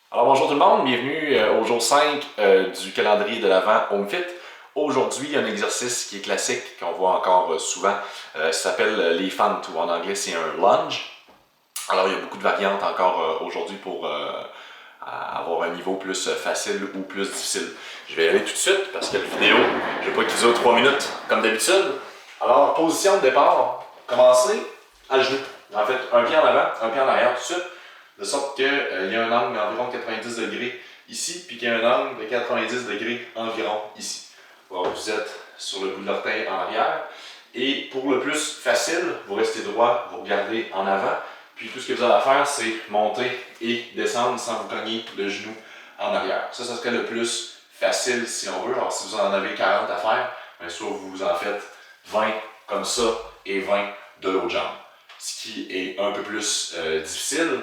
Alors bonjour tout le monde, bienvenue au jour 5 du calendrier de l'Avent HomeFit. Aujourd'hui, il y a un exercice qui est classique, qu'on voit encore souvent, ça s'appelle les fentes, ou en anglais c'est un lunge. Alors il y a beaucoup de variantes encore aujourd'hui pour avoir un niveau plus facile ou plus difficile. Je vais y aller tout de suite parce que la vidéo, je ne vais pas utiliser 3 minutes comme d'habitude. Alors, position de départ, commencez à genoux. En fait, un pied en avant, un pied en arrière tout de suite. De sorte qu'il y a un angle d'environ 90 degrés ici, puis qu'il y a un angle de 90 degrés environ ici. Alors, vous êtes sur le bout de l'orteil en arrière. Et pour le plus facile, vous restez droit, vous regardez en avant. Puis tout ce que vous avez à faire, c'est monter et descendre sans vous cogner le genou en arrière. Ça serait le plus facile si on veut. Alors, si vous en avez 40 à faire, bien, soit vous en faites 20 comme ça et 20 de l'autre jambe. Ce qui est un peu plus difficile,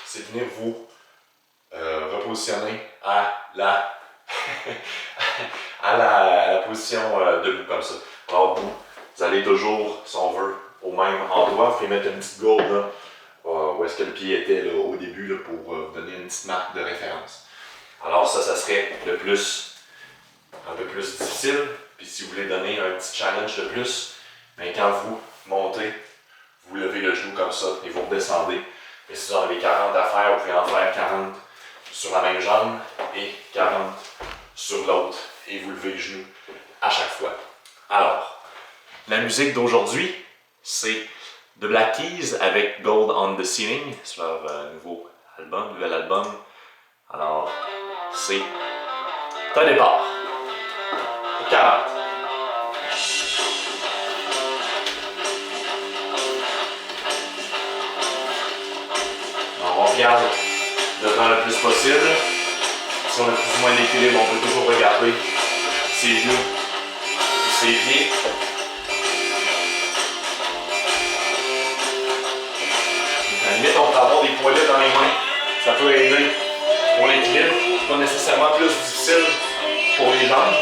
c'est de venir vous repositionner à la, à la position debout comme ça. Alors vous allez toujours, si on veut, au même endroit. Vous pouvez mettre une petite gourde là, où est-ce que le pied était là, au début là, pour vous donner une petite marque de référence. Alors ça serait un peu plus difficile. Puis si vous voulez donner un petit challenge de plus, bien, quand vous montez, vous levez le genou comme ça et vous redescendez. Et si vous en avez 40 à faire, vous pouvez en faire 40 sur la même jambe et 40 sur l'autre. Et vous levez le genou à chaque fois. Alors, la musique d'aujourd'hui, c'est The Black Keys avec Gold on the Ceiling sur leur nouvel album. Alors, c'est un départ. Pour 40. On regarde devant le plus possible. Si on a plus ou moins d'équilibre, on peut toujours regarder ses genoux ou ses pieds. À la limite, on peut avoir des poilets dans les mains. Ça peut aider pour l'équilibre. Pas nécessairement plus difficile pour les jambes,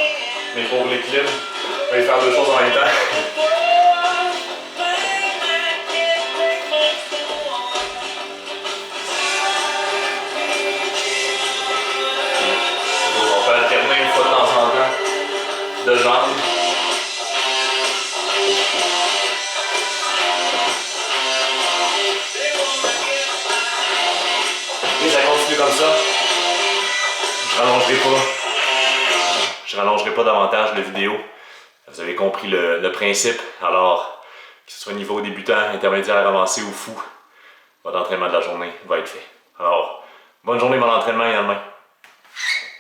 mais pour l'équilibre, on peut faire deux choses en même temps. De jambes. Et ça continue comme ça. Je rallongerai pas davantage la vidéo. Vous avez compris le principe. Alors, que ce soit niveau débutant, intermédiaire, avancé ou fou, votre entraînement de la journée va être fait. Alors, bonne journée, bon entraînement et à demain.